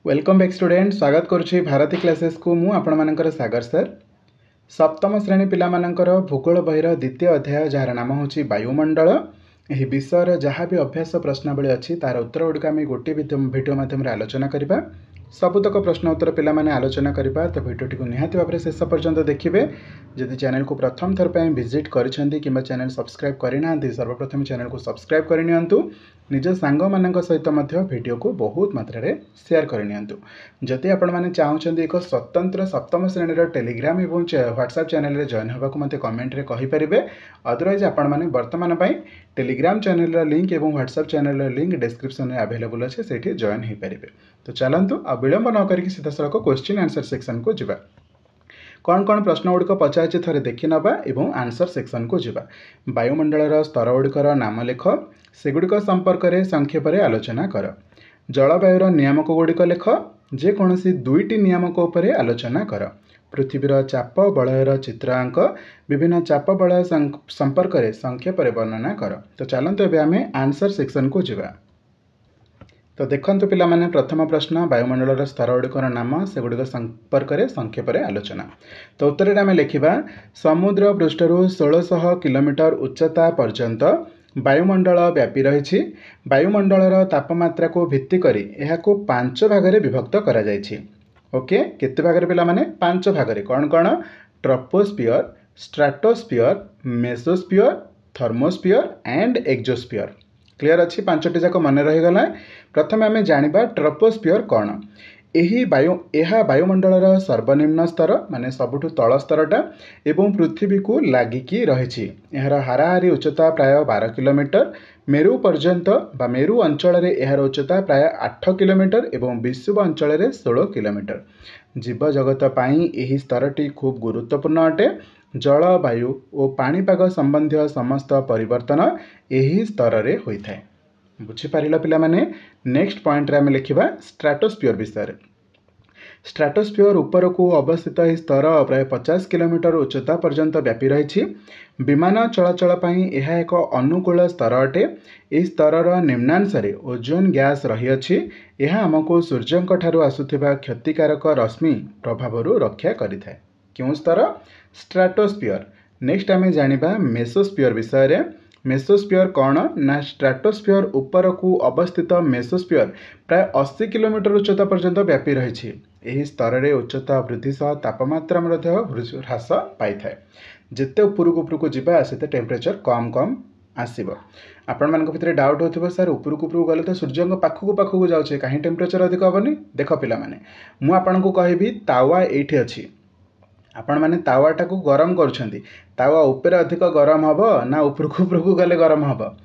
Welcome back student स्वागत करुच्ची Bharti classes को मु आपण मानकर सागर सर। सप्तम श्रेणी पिला मानकर भूगोल बहिर द्वितीय अध्याय जार नाम होची वायुमंडल। यह विषय जहाँ भी अभ्यास प्रश्नावली अच्छी तार उत्तर गुड़िक आम गोटे भिडियो माध्यम आलोचना करवा। सबुतक प्रश्न उत्तर पिला माने आलोचना करवा। तो भिडियोटी को निहाती भाव शेष पर्यंत देखिए। जदि चैनल को प्रथम थर पर विजिट करिसेंती किंबा चैनल सब्सक्राइब करना सर्वप्रथम चैनल को सब्सक्राइब करनियंतु। निज सांग मानक सहित भिडियो को बहुत मात्रा रे शेयर करनियंतु। जदि आपण माने चाहउछंती एक स्वतंत्र सप्तम श्रेणी टेलीग्राम एवं व्हाट्सएप चैनल रे जॉइन होबाकु मते कमेंट रे कहि परिबे। अदरवाइज आपण माने वर्तमान पई टेलीग्राम चैनल रा लिंक एवं व्हाट्सएप चैनल रा लिंक डिस्क्रिप्शन में अवेलेबल अच्छे से जॉइन हो पारे। तो चलतु आ विलंब न करके सीधा सड़क क्वेश्चन आंसर सेक्शन को जीवा। कौन कौन प्रश्न गुड़िक पचार थे देखी नवा और आंसर सेक्शन को जीवा। वायुमंडल स्तर गुड़िकर नाम लेख, सेगुड़िक संपर्क में संक्षेप में आलोचना कर। जलवायुर नियामक गुड़िक लेख, जेकोसी दुईटी नियामक उपर आलोचना कर। पृथ्वीर चाप बलयर चित्र आंक, विभिन्न चाप बलय संपर्क में संक्षेप में वर्णना कर। तो चलते एवं आम आंसर सेक्शन को जीवा। तो देखंतु पिला माने प्रथम प्रश्न वायुमंडल स्तर गुड़िकर नाम, सेगुड़िक संपर्क में संक्षेप में आलोचना। तो उत्तर आम लिखा समुद्र पृष्ठर 1600 किलोमीटर उच्चता पर्यंत वायुमंडल व्यापी रही। वायुमंडल तापमात्रा को भित्ति करी एहाको 5 भाग में विभक्त करा जायछि। ओके, केते भाग पिला माने 5 भाग में कौन कौन? Troposphere, stratosphere, mesosphere, thermosphere and exosphere. Clear अच्छी? 5टी जाक मन रहीगला। प्रथम आम जानिबा ट्रोपोस्फियर कौन। यही वायुमंडल सर्वनिम्न स्तर माने सबुठु तल स्तरटा एवं पृथ्वी को लागिकी रही। यार हाराहारी उच्चता प्राय 12 किलोमीटर। मेरु पर्यंत बा मेरु अंचल में यार उच्चता प्राय 8 किलोमीटर एवं विषुव अंचल में 16 किलोमीटर। जीव जगत पाई यही स्तरटी खूब गुरुत्वपूर्ण अटे। जल, वायु और पाणीपाग संबंधी समस्त परिवर्तन यही स्तर में होता है। बुझीपार पिला माने। नेक्स्ट पॉइंट आम लिखा स्ट्राटोस्फियर विषय। स्ट्राटोस्फियर ऊपर को अवस्थित यह स्तर प्राय 50 किलोमीटर उच्चता पर्यंत व्यापी रही। विमान चलाचल यह एक अनुकूल स्तर अटे। इस स्तर निम्नांशरे ओजोन गैस रही। यह आमको सूर्यंक ठारू आसुथिबा क्षतिकारक रश्मि प्रभाव रक्षा करिथाय। क्यों स्तर? स्ट्राटोस्फियर। नेक्स्ट आम जानिबा मेसोस्फियर विषय। मेसोस्फियर कौन ना? स्ट्राटोस्फियर ऊपर को अवस्थित मेसोस्फियर प्राय 80 किलोमीटर उच्चता पर्यंत व्यापी रही। यही स्तर में उच्चता वृद्धि सह तापमात्रा ह्रास पाई थाए। जिते उपरकू जावा से टेम्परेचर कम कम आसब। आपण मान भितर डाउट होथिबो सर उपरकू गले तो सूर्य पाखक जाऊे कहीं टेम्परेचर अधिक हेनी। देख पिला माने मु आपनको कहबी तावा एठी अछि। आपण माने तावाटा को गरम करुछंती, तावा ऊपर अधिक गरम हबो ना उपरकू गले गरम हबो?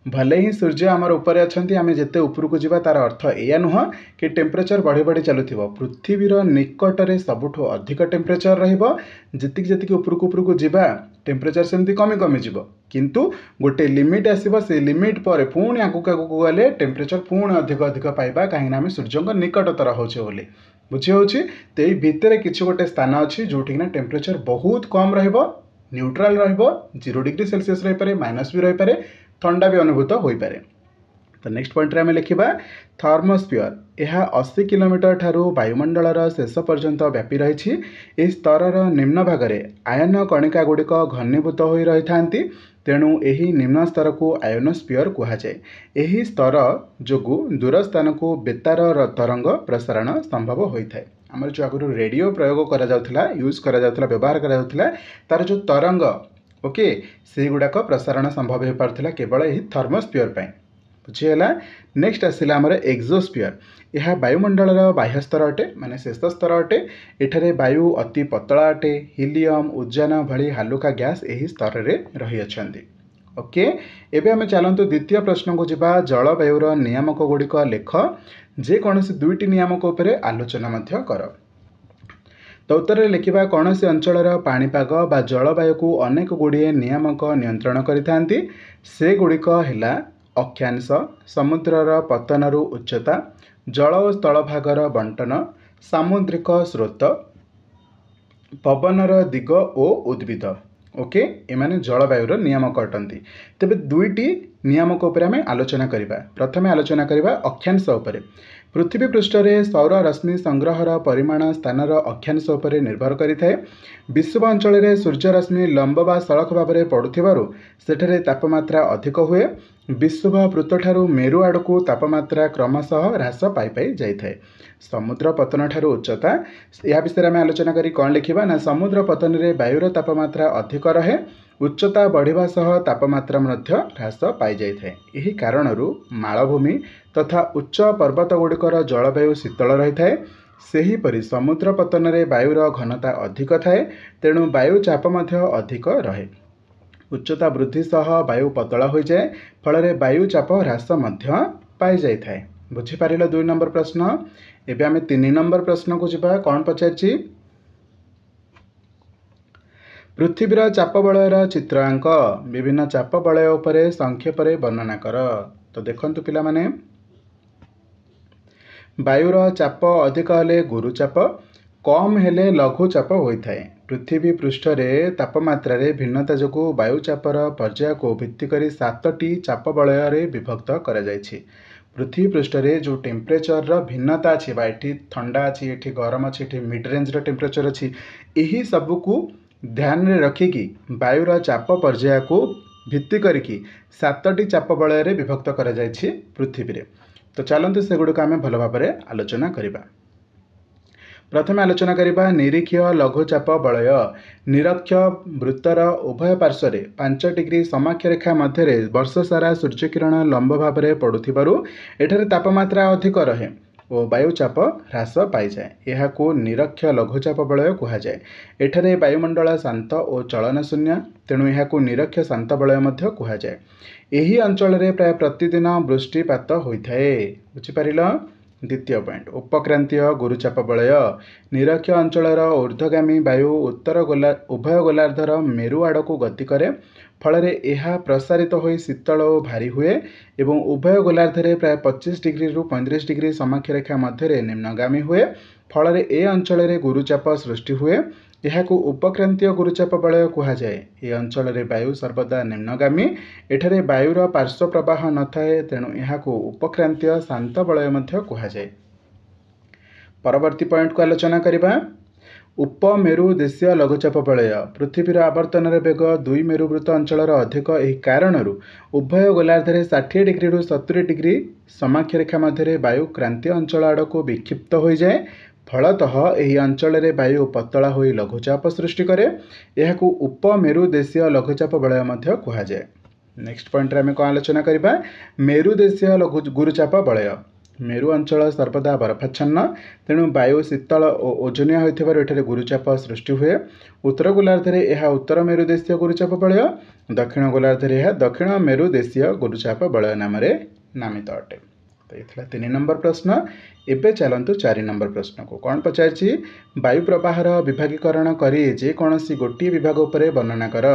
भले ही सूर्य आमर ऊपर अच्छंती, आमे जेते उपरकू जीवा तार अर्थ एया नुह कि टेम्परेचर बढ़ी बढ़ी चलुथिबो। पृथ्वीर निकटरे सबुठो अधिक टेम्परेचर रहिबो। जितिक उपरकू जीवा टेम्परेचर सेमती कमी कमी जीवो, किंतु गोटे लिमिट आसीबो। से लिमिट पर पुणी आगू गले टेम्परेचर पुणी अधिक अधिक पाइबा, कहीं आम सूर्य निकटतर होचे बोली बुझी होची। तो यही भितर किसी गोटे स्थान अच्छी जोटिना टेम्परेचर बहुत कम रहिबो, न्यूट्रल रहिबो। 0 डिग्री सेल्सियस रही पारे, माइनस भी रही पारे, ठंडा भी अनुभूत हो पारे। तो नेक्स्ट पॉइंट रे आम लिखा थर्मोस्फियर। यह 80 किलोमीटर ठारू वायुमंडल शेष पर्यंत व्यापी रही। इस स्तर निम्न भाग में आयन कणिका गुड़िक घनीभूत हो रही था। तेणु यही निम्न स्तर को आयोनोस्फियर कहुए। यही स्तर जो दूर स्थान को बेतार तरंग प्रसारण संभव होता है। आमर जो आगुरी रेडियो प्रयोग करा यूज करा व्यवहार करा तार जो तरंग ओके से गुड़ाक प्रसारण संभव हो पार्थिला केवल यही थर्मोस्फियर पर। बुझीगला। नेक्स्ट आसला आमर एक्सोस्फियर। यह वायुमंडल बाह्य स्तर अटे माने शेष स्तर अटे। एठारे वायु अति पतला अटे। हिलियम, उद्जान भली हालुका गैस यही स्तर में रही अछंती। ओके, एबे आमे चलंतु द्वितीय प्रश्न को जीवा। जलवायुर नियामक गुड़िक लेख, जेकोसी दुईटी नियामक उपरे आलोचना मध्य कर। तो उत्तर लिखा कौन से अंचल पाणीपाग बा जलवायु को अनेक गुड़िए नियामक नियंत्रण करिथांती। से गुड़िक हैला अक्षांश, समुद्रर पतनरु उच्चता, जल और स्थलभागर बंटन, सामुद्रिक स्रोत, पवनर दिग और उद्भिद। ओके, एमाने जलवायुर नियामक अटंती। तेबे दुईटी नियामक उपर आमे आलोचना करिबा। प्रथमे आलोचना करिबा अक्षांश उपरे। पृथ्वी पृष्ठ रे सौर रश्मि संग्रहर परिमाण स्थानर अक्षांश उपर निर्भर करिଥାଏ। विषुव अंचल रे सूर्य रश्मि लंब बा सड़क भाव में पड़ुथिबारु सेठरे तापमात्रा अधिक हुए। विषुव पृष्ठठारु मेरु आड़कू तापमात्रा क्रमशः ह्रास पाई पाई जाइଥାଏ। समुद्र पतन ठारु उच्चता या विषय में आलोचना करी कौन लिखिबा ना समुद्र पतन रे वायुर तापमात्रा अधिक रहे। उच्चता बढ़िबा सह तापमात्रा मध्य ह्रास पाई जाइଥାଏ। एही कारणरू मालभूमि तथा उच्च पर्वत गुड़िकर जलवायु शीतल रही थाए। सेहीपरि समुद्र पतन रे वायुर घनता अधिक थाए, तेणु वायु चाप मध्य अधिक रहे। उच्चता वृद्धि सह वायु पतला हो जाए, फल वायु चाप ह्रास मध्य पाई जाई थाए। बुझी पारिल 2 नंबर प्रश्न। एबे आमे 3 नंबर प्रश्न को जिबा। कौन पचारछि? पृथ्वीर चाप बलयर चित्रांक विभिन्न चाप बलय उपरे संक्षेप वर्णना कर। तो देखंतु पिला माने, वायुर चाप अधिक हेले गुरुचाप, कम हेले लघुचाप होता है। पृथ्वी पृष्ठ रे तापमात्रा रे भिन्नता जोगु वायुचापर पर्याय को भित्ति करी 7टी चाप बलय रे विभक्त करा जायछि। पृथ्वी पृष्ठ रे जो टेम्परेचर रो भिन्नता अछि, बा एठी ठंडा अछि, एठी गरम अछि, एठी मिड रेंज रो टेम्परेचर अछि, एही सब को ध्यान रे रखिकी वायुर चाप पर्याय को भित्ति करिकी 7टी चाप बलय रे विभक्त करा जायछि पृथ्वी रे। तो चलते सेगुड़िक आम भल भाव आलोचना करवा। प्रथम आलोचना करवा निरीक्षीय लघुचाप बलय। निरक्ष वृत्तर उभय पार्श्व 5 डिग्री समाक्ष रेखा मध्य वर्ष सारा सूर्यकिरण लंब भाव में पड़ुथिबारु एठारे तापमात्रा अधिक रहे और वायुचाप ह्रास पाई जाए। यह निरक्ष लघुचाप बलय कहा जाए। एठारे वायुमंडल शांत और चलन शून्य, तेणु यह निरक्ष शांत बलय मध्य कहा जाए। यही अंचल रे प्राय प्रतिदिन वृष्टिपात होता है। बुझीपारिल। द्वितीय पॉइंट, उपक्रांतीय गुरुचाप बलय। निरक्ष अंचलर ऊर्ध्वगामी वायु उत्तर उभय गोलार्धर मेरु आड़क गति करे, फल यह प्रसारित हो शीतल और भारी हुए एवं उभय गोलार्धरे प्राय 25 डिग्री रु 35 डिग्री समाक्ष रेखा मध्य निम्नगामी हुए, फल ए अंचल रे गुरुचाप सृष्टि हुए। यह उपक्रांतीय गुरुचाप बलय कहा जाए। ये अंचल रे वायु सर्वदा निम्नगामी, एठारे वायुर पार्श्व प्रवाह न थाए, तेणु यह उपक्रांतीय शांत बलय मध्य कहा जाए। परवर्ती पॉइंट को आलोचना करवा। उपमेरु देशीय लघुचाप बलय। पृथ्वीर आवर्तन बेग 2 मेरुवृत्त अंचल अधिक, यही कारणरू उभय गोलार्धरे 60 डिग्री रु 70 डिग्री समाक्ष रेखा मध्य वायु क्रांतीय अंचल आड़क विक्षिप्त हो जाए। फलतः यही अंचल रे वायु पतला हो लघुचाप सृष्टि करे। यह उपमेरु देशीय लघुचाप बलय मध्य कहा जाए। नेक्स्ट पॉइंट रे आमे को आलोचना करबा मेरु देशीय गुरुचाप बलय। मेरु अंचल सर्वदा बरफाच्छन्न, तेणु वायु शीतल और ओजनिया होइथिबारु एठारे गुरुचाप सृष्टि हुए। उत्तर गोलार्धरे यह उत्तर मेरु देशीय गुरुचाप बलय, दक्षिण गोलार्धरे यह दक्षिण मेरु देशीय गुरुचाप बलय नाम नामित अटे। तो ये 3 नंबर प्रश्न। एबे चलंतु 4 नंबर प्रश्न को। कौन पचारछि? वायु प्रवाहर विभागीकरण करी जेकोसी गोटे विभाग उपरे वर्णना कर।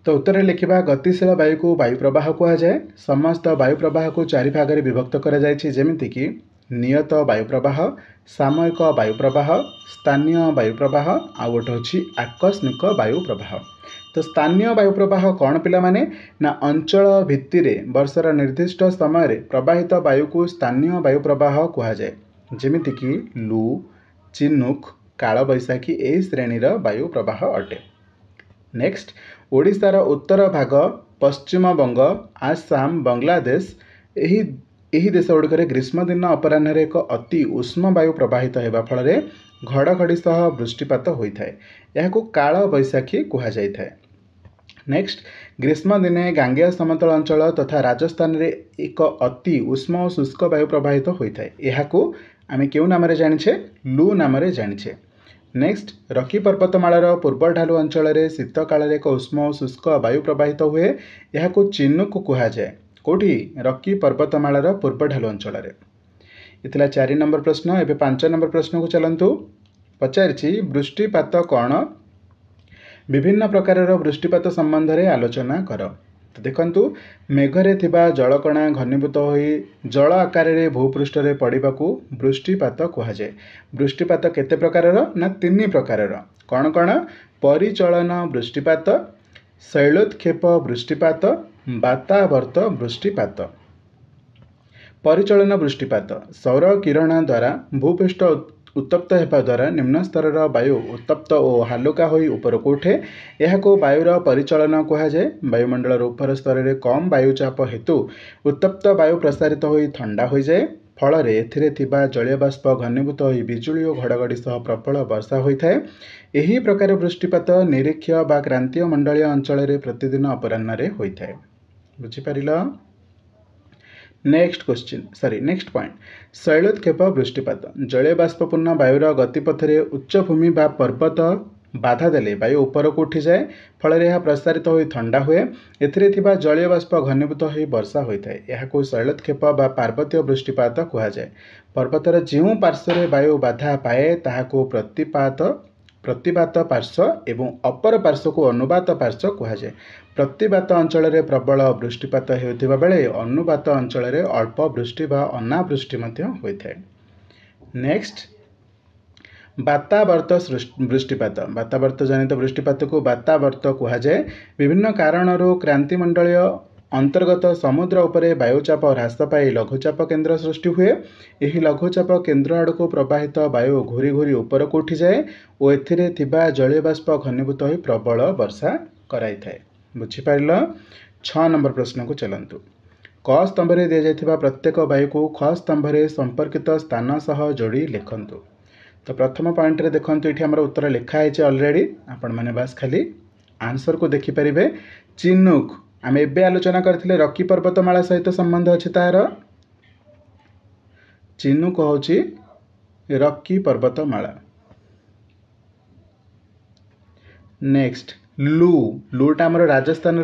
तो उत्तर लिखिबा गतिशील वायु को वायु प्रवाह कहा जाए। समस्त वायु प्रवाह को 4 भाग में विभक्त करा जायछि, जेमिति कि नियत वायु प्रवाह, सामयिक वायु प्रवाह, स्थानीय वायु प्रवाह, आ गोटे होछि आकस्मिक वायु प्रवाह। तो स्थानीय वायु प्रवाह कौन पिला माने ना अंचल भित्तिरे वर्षर निर्दिष्ट समय प्रवाहित वायु को स्थानीय वायु प्रवाह कहा जाए, जेमिति कि लू, चिनुक, काल बैशाखी यही श्रेणीर वायु प्रवाह अटे। नेक्स्ट, ओडिशार उत्तर भाग, पश्चिम बंग, आसाम, बांग्लादेश यही देश गुड़िक ग्रीष्म दिन अपराह्न एक अति उष्म वायु प्रवाहित होगा फल घड़घड़ी सह वृष्टिपात होता है। यह काल बैशाखी कहा जाए। नेक्स्ट, ग्रीष्म दिने गांगेय समतल अंचल तथा राजस्थान रे एक अति उष्म और शुष्क वायु प्रवाहित होता है। यह आम क्यों नाम जाने? लू नाम जाने। नेक्स्ट, रकी पर्वतमालार पूर्व ढालू अंचल रे शीत काल एक उष्म और शुष्क वायु प्रवाहित हुए। यह चिनुक कहा जाए। कौटी? रकी पर्वतमालार पूर्व ढालू अंचल रे। इतला 4 नंबर प्रश्न। एबे 5 नंबर प्रश्न को चलंतु। पचारछि वृष्टिपात कौन? विभिन्न प्रकार वृष्टिपात संबंध में आलोचना कर। तो देखंतु, मेघरे थिबा जलकणा घनीभूत होई जल आकार रे भूपृष्ठ रे पड़िबा को वृष्टिपात कहा जाए। वृष्टिपात केते प्रकारर? ना 3 प्रकारर। कौन कौन? परिचलन वृष्टिपात, शैलोत्क्षेप वृष्टिपात, वातावर्त वृष्टिपात। परिचलन वृष्टिपात सौर किरण द्वारा भूपृष्ठ उत्तप्त होगा द्वारा निम्न स्तर वायु उत्तप्त और हालुका हो उपरकू उठे। यह वायुर परिचलन कहुए। वायुमंडल उपर स्तर में कम वायुचाप हेतु उत्तप्त वायु प्रसारित हो ठंडा हो जाए। फल जलीय बाष्प घनीभूत हो बिजुली और घड़घड़ी सह प्रबल वर्षा होता है। यही प्रकार वृष्टिपात निरीक्ष बा क्रांतीय मंडलीय अंचल में प्रतिदिन अपराह्न होता है। बुझीपार। नेक्स्ट पॉइंट शैलोत्क्षेप वृष्टिपात जलीय बाष्पूर्ण वायुर गतिपथरे उच्च भूमि बा पर्वत बाधा देले वायु ऊपर को उठी जाए। फल यह प्रसारित हो ठंडा हुए। एथिरे जलीय बाष्प घनीभूत हो वर्षा होता है। यह शैलोत्क्षेप बा पार्वतीय वृष्टिपात कहुए। पर्वतर जो पार्श्व वायु बाधा पाए ताहाको प्रतिपात पार्श्व एवं अपर पार्श्व को अनुपात पार्श्व कहुए। प्रतिपात अंचल में प्रबल वृष्टिपात होता बेले अनुपात अंचल में अल्प वृष्टि बा अनावृष्टि होता है। नेक्स्ट वातावर्त वृष्टिपात वातावर्त जनित वृष्टिपात को वातावर्त कहुए। विभिन्न कारणों क्रांतिमंडलीय अंतर्गत समुद्र उपरे वायुचाप ह्रास पाई लघुचाप केन्द्र सृष्टि हुए। यही लघुचाप केन्द्र आड़ को प्रवाहित वायु घूरी घूरी ऊपर को उठी जाए और एथिरे थिबा जलीय बाष्प घनीभूत हो प्रबल वर्षा कराई थाए। बुझीपार। 6 नंबर प्रश्न को चलतु। क स्तंभ में दि जाइथिबा प्रत्येक वायु को ख स्तंभ में संपर्कित स्थान सह जोड़ी लिखंतु। तो प्रथम पॉइंट रे देखंतु ये आमर उत्तर लिखाई ऑलरेडी आपण मैंने बास खाली आंसर को देखिपारे। चिनुक आम एबे आलोचना करथिले रॉकी पर्वतमाला सहित संबंध अच्छी तार। चिनुक होची रॉकी पर्वतमाला। नेक्स्ट लूटा आमर राजस्थान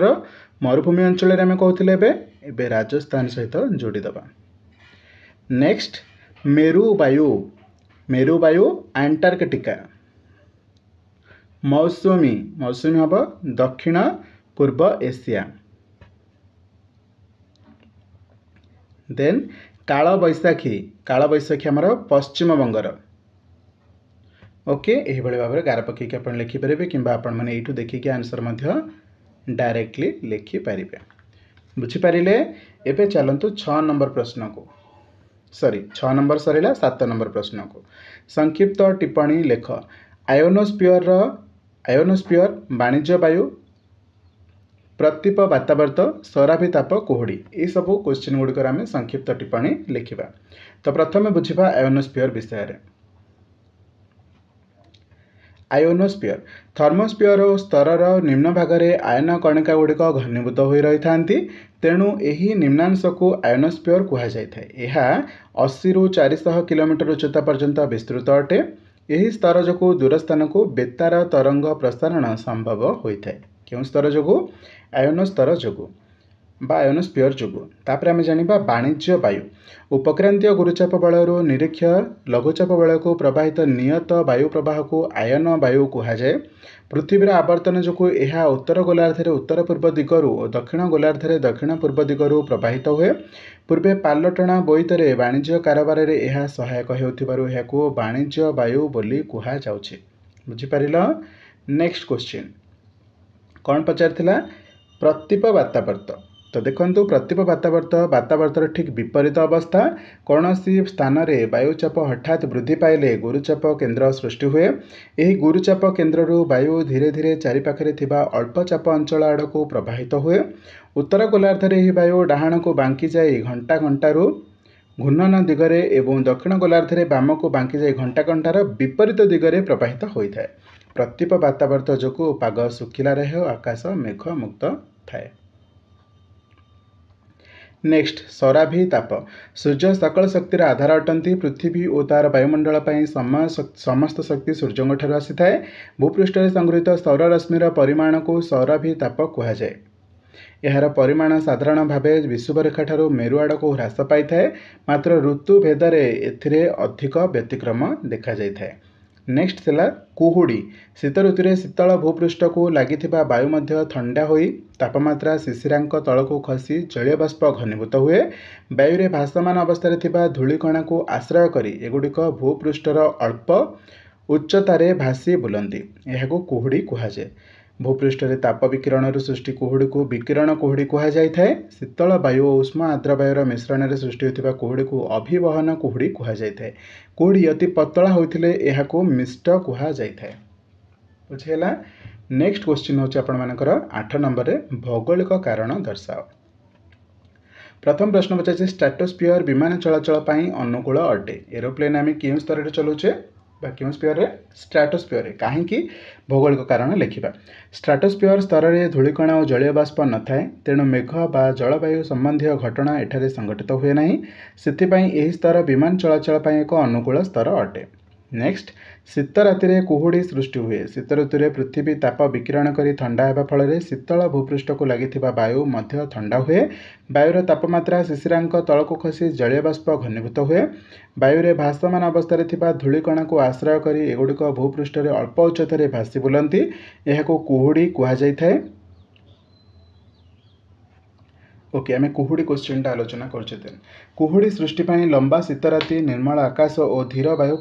मरुभूमि अंचल आम कहते एबे राजस्थान सहित जोड़ीदबा। Next मेरुवायु Antarctica. मौसुमी हम दक्षिण पूर्व एशिया। देन काल बैशाखी आमर पश्चिम बंगर। ओके यही भाव में गार पकईकि आप लिखिपारे कि आपण मैंने यू देखिए आंसर डायरेक्टली लिखिपारे। बुझीपारे। एबे चलतु 6 नंबर प्रश्न को 6 नंबर सरला 7 नंबर प्रश्न को संक्षिप्त टिप्पणी लेख। आयोनोस्फीयर वाणिज्य वायु प्रतीप वातावर्त सौराभिताप कुहुड़ी ये सब क्वेश्चन गुड़िक आम संक्षिप्त टिप्पणी लिखा। तो प्रथम बुझा आयोनोस्फीयर विषय। आयोनोस्फीयर थर्मोस्फीयर स्तर निम्न भाग में आयन कणिका गुड़िक घनीभूत हो रही था। तेणु यही निम्नांश को आयोनोस्फीयर कहुए। यह 80 ରୁ 400 किलोमीटर उच्चता पर्यंत विस्तृत अटे। यही स्तर जो दूरस्थान को बेतार तरंग प्रसारण संभव होता है। क्यों स्तर जो आयन स्तर जो आयोनोस्फीयर जो। तापर आम जाना वाणिज्य वायु उपक्रांतीय गुरुचाप बल निरीक्ष लघुचाप बल को प्रवाहित नियत वायु प्रवाह को आयन वायु कहुए। पृथ्वीर आवर्तन जो यह उत्तर गोलार्धे उत्तर पूर्व दिगरू और दक्षिण गोलार्धे दक्षिण पूर्व दिगरू प्रवाहित हुए। पूर्वे पालटणा बोईतरे वाणिज्य कारोबार में यह सहायक हो वाणिज्य वायु बोली कहुआ जाउछि। बुझीपार। नेक्स्ट क्वेश्चन कौन पचार प्रतीप वातावर्त। तो देखो प्रतीप वातावर्तर ठीक विपरीत अवस्था। कौन सी स्थान में वायुचाप हठात वृद्धि पाइले गुरुचाप केन्द्र सृष्टि हुए। यही गुरुचाप केन्द्र वायु धीरे धीरे चारिपाखे थिबा अल्पचाप अंचल आड़ को प्रवाहित हुए। उत्तर गोलार्धे यह वायु डाहाण को बांकी जाए घंटा घंटारू घूर्णन दिगरे एवं दक्षिण गोलार्धे बाम को बांकी जाए घंटा घंटार विपरीत दिगरे प्रवाहित होता है। प्रतीप वातावर्त जो पाग सुखिला रहे आकाश मेघ मुक्त थाए। नेक्स्ट सौराभिताप सूर्य सकल शक्तिर आधार अटंती। पृथ्वी और तार वायुमंडल पर समस्त शक्ति सूर्य ठार आसी थाए। भूपृष्ठ में संगृहीत सौर रश्मिर परिमाण को सौराभिताप कहुए। यार परिमाण साधारण भाव विषुवरेखा ठारू मेरु आड़ को ह्रास पाई थाए। मात्र ऋतु भेदरे एथिरे अधिक व्यतिक्रम देखा जाए। नेक्स्ट थिला कुहुड़ी शीत ऋतु में शीतल भूपृष्ठ को लगी वायु मध्य ठंडा होई तापमात्रा शिशिरांक तल को खसी जलीय बाष्प घनीभूत हुए। वायु में भासमान अवस्था थिबा धूलिकणा को आश्रय करी एगुड़िक भूपृष्ठर अल्प उच्चतार भासी बुलंदी। यह कुहुड़ी कहुए। भूपृष्ठ रे ताप विकिरण सृष्टि कुहुड़ी को विकिरण कुहुड़ी कह जाए। शीतल वायु और उष्म आर्द्र वायुर मिश्रण में सृष्टि होता कुहुड़ी को अभिवहन कुहुड़ी कह जाए। कुहुड़ी अति पतला होते यह मिस्ट कह जाए। बुझीगला। नेक्स्ट क्वेश्चन होची आपण मानकर 8 नंबर रे भौगोलिक कारण दर्शाओ। प्रथम प्रश्न पचार स्ट्राटोस्फियर विमान चलाचल पाई अनुकूल अटे। एरोप्लेन आम क्यों स्तर में चलाऊे क्यों स्फीयर रे स्ट्राटोस्फियर कहीं भौगोलिक कारण लिखा। स्ट्राटोस्फियर स्तर में धूलिकण और जलीय बाष्प न थाए तेणु मेघ बा जलवायु संबंधी घटना एठारे संघटित हुए नहीं से स्तर विमान चलाचल पाई एक अनुकूल स्तर अटे। नेक्स्ट शीत राति रे कुहुड़ी सृष्टि हुए। शीत ऋतु रे पृथ्वी ताप विकिरण करी ठंडा हेबा फल शीतल भूपृष्ठ को लगी वायु मध्य ठंडा हुए। वायुर तापमात्रा शिशिरांक तलक खसी जलीय बाष्प घनीभूत हुए। वायुरे भासमान अवस्था थिबा धूलिकण को आश्रय करी एगुड़िक भूपृष्ठ रे अल्प उच्चतार भासी बुलंती यहाको कुहुड़ी कह जाए। ओके आम कुहुड़ी क्वेश्चन आलोचना कर। कुहुड़ी सृष्टि लंबा शीत राति निर्मल आकाश और धीर वायु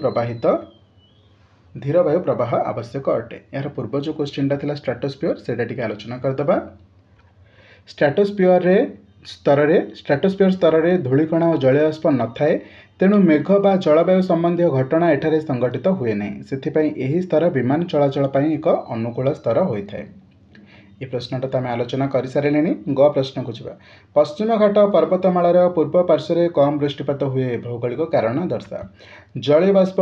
प्रवाह आवश्यक अटे। यार पूर्व जो क्वेश्चन था स्ट्राटोस्फियर से आलोचना करदे। स्ट्राटोस्फियर स्तर में धूलिकण और जलीयबाष्प न थाए तेणु मेघ बा जलवायु संबंधी घटना एठारे संघटित हुए नहीं से स्तर विमान चलाचल एक अनुकूल स्तर होता है। ये प्रश्नटा तो आम आलोचना कर सारे। ग प्रश्न को जा। पश्चिम घाट पर्वतमालार पूर्व पार्श्व कम वृष्टिपात हुए भौगोलिक कारण दर्शा। जलीय बाष्प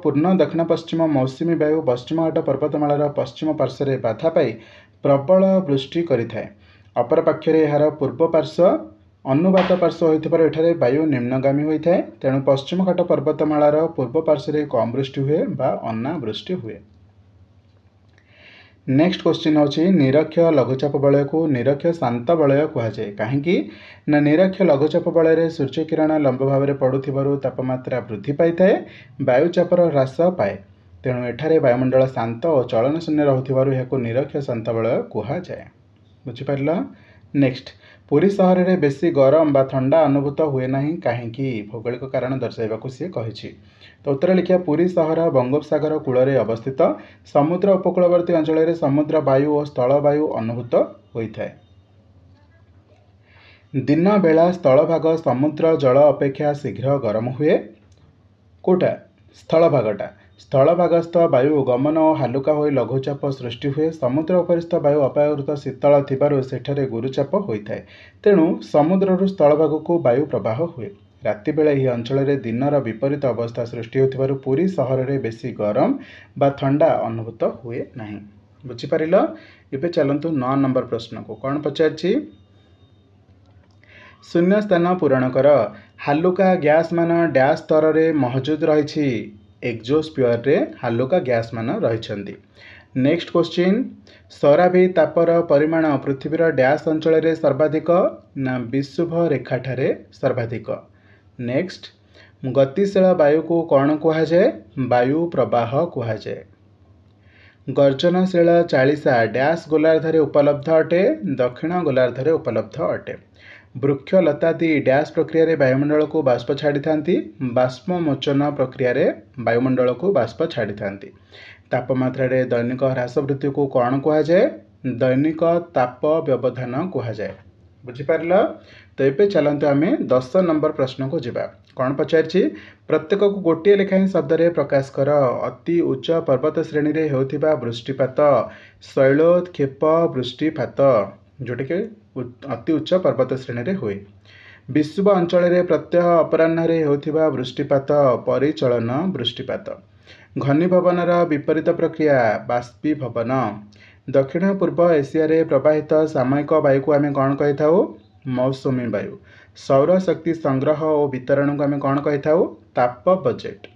पूर्ण दक्षिण पश्चिम मौसुमी वायु पश्चिम घाट पर्वतमालार पश्चिम पार्श्व बाधा पाई प्रबल वृष्टि करिथाए। अपर पक्षरे यार पूर्व पार्श्व अनुबात पार्श्व होइथिबार वायु निम्नगामी होता है तेणु पश्चिम घाट पर्वतमालार पूर्व पार्श्व कम वृष्टि हुए बा अनावृष्टि हुए। नेक्स्ट क्वेश्चन होची निरक्ष लघुचाप वलय को निरक्ष शांत वलय कहुए कहीं ना निरक्ष लघुचाप वलय सूर्य किरण लंब भाव में पड़ुथिबारु तापमात्रा वृद्धि पाई थाए वायुचापर ह्रास पाए तेणु एठारे वायुमंडल शांत और चलन शून्य रहुथिबारु यहाको निरक्ष शांत वलय कहुए। बुझिपारल। नेक्स्ट पुरी सहर में बेसी गरम बा ठंडा अनुभूत हुए नहीं कहीं भौगोलिक कारण दर्शाइबाकू सी कहिछि। तो उत्तर लिखिया पुरी सहर बंगोपसागर कूल अवस्थित समुद्र उपकूलवर्ती अंचल समुद्र वायु और स्थल वायु अनुभूत होता है। दिन बेला स्थल भाग समुद्र जल अपेक्षा शीघ्र गरम हुए। कोटा स्थल भागटा स्थल भागस्थ वायु गमन और हालुका हो लघुचाप सृष्टि हुए। समुद्र उपरिस्थ वायु अपेक्षाकृत शीतल थिबारु सेठारे गुरुचाप होता है तेणु समुद्र स्थल भाग को वायु प्रवाह हुए। राति बेले यह अंचल में दिनर विपरीत अवस्था सृष्टि होथिबारु पुरी सहर में बेसी गरम बा ठंडा अनुभूत हुए नहीं। बुझिपारिल। एबे चलंतु 9 नंबर प्रश्न को कौन पचारछि। शून्य स्थान पूरण कर। हालुका गैस मान डैश स्तर में मौजूद रही। एक्जोस्फियर रे हालुका गैस मान रही। नेक्स्ट क्वेश्चन सौराभी तापर परिमाण पृथ्वीर डैश अंचल में सर्वाधिक ना विषुव रेखा ठारे सर्वाधिक। नेक्स्ट गतिशील वायु को कौन कह जाए वायु प्रवाह कह जाए। गर्जनशील चालिसा डैश गोलार्धरे उपलब्ध अटे दक्षिण गोलार्धरे उपलब्ध अटे। वृक्षलतादी डैश प्रक्रिया वायुमंडल को बाष्प छाड़ी थांती बाष्पमोचन प्रक्रिया वायुमंडल को बाष्प छाड़ी थांती। तापमात्रा रे दैनिक ह्रास वृद्धि को कौन कह जाए दैनिक ताप व्यवधान कह जाए। बुझिपारल। तो ये चलते आम 10 नंबर प्रश्न को जीवा। कौन पचारछि प्रत्येक को गोटे लेखाएं शब्द रे प्रकाश कर। अति उच्च पर्वत श्रेणी रे होथिबा वृष्टिपात शैलोत्क्षेप वृष्टिपात जोटा कि अति उच्च पर्वत श्रेणी रे हुए। विषुव अंचल रे प्रत्यह अपराह्न रे होथिबा वृष्टिपात परिचलन वृष्टिपात। घनीभवनर विपरीत प्रक्रिया बाष्पीभवन। दक्षिण पूर्व एशिया रे प्रवाहित सामयिक वायु को आम कौन कही था मौसुमी वायु। सौर शक्ति संग्रह और वितरण को आम कौन कही था ताप बजेट।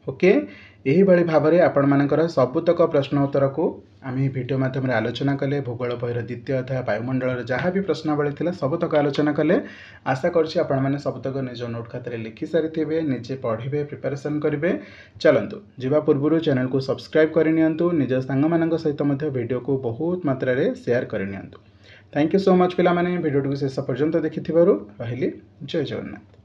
ओके यही भाव में आपण मानकर सबुतक प्रश्न उत्तर को आम भिडियो माध्यम आलोचना कले। भूगोल बहिर द्वितीय अध्याय वायुमंडल जहाँ भी प्रश्नावली थी सबुतक आलोचना कले। आशा करें सबुतक निज नोट खाते लिखि सारी निजे पढ़े प्रिपेरेसन करेंगे। चलतु जीवा पूर्व चैनल को सब्सक्राइब करनी निज सांग सहित वीडियो को बहुत मात्रा रे शेयर करनी। थैंक यू सो मच पिला माने वीडियो को शेष पर्यंत देखि रही। जय जगन्नाथ।